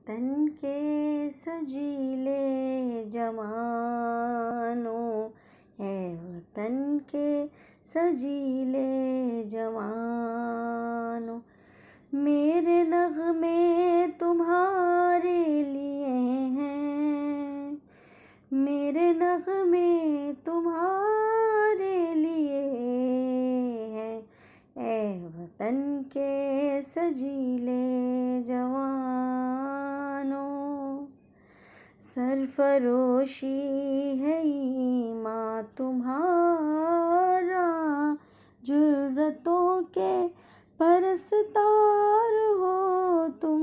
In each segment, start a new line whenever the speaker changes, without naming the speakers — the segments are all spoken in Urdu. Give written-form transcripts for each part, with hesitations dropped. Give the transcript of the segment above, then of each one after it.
وطن کے سجیلے جوانوں، ہے وطن کے سجیلے جوانوں، میرے نغمے تمہارے لیے ہیں، میرے نغمے تمہارے لیے ہیں، اے وطن کے سجیلے جوانوں، سرفروشی ہے ایماں تمہارا، جرتوں کے پرستار ہو تم،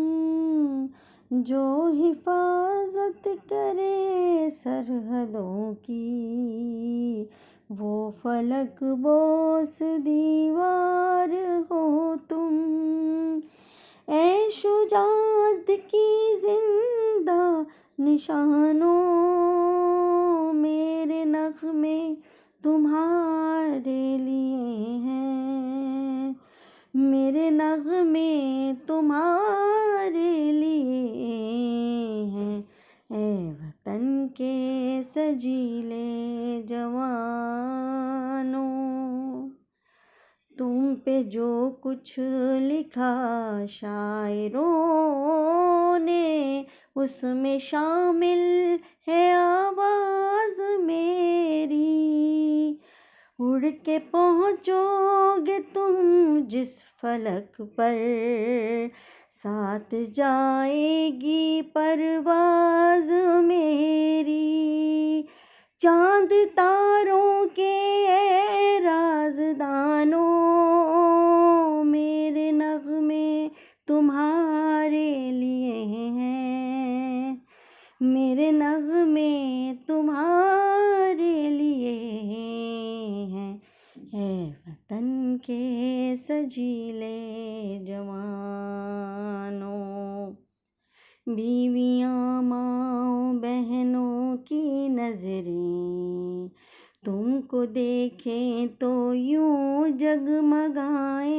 جو حفاظت کرے سرحدوں کی، وہ فلک بوس دیوار ہو تم، اے شجاعت کی زندہ نشانوں، میرے نغمے تمہارے لیے ہیں، میرے نغمے تمہارے لیے ہیں، اے وطن کے سجیلے جوانوں، تم پہ جو کچھ لکھا شاعروں نے، اس میں شامل ہے آواز میری، اڑ کے پہنچو گے تم جس فلک پر، ساتھ جائے گی پرواز میری، چاند تاروں کے اے رازدانوں، میرے نغمے تمہارے لیے ہیں، میرے نغمے تمہارے لیے ہیں، اے وطن کے سجیلے جوانوں، بیویاں ماؤں بہنوں کی نظریں تم کو دیکھیں تو یوں جگمگائیں،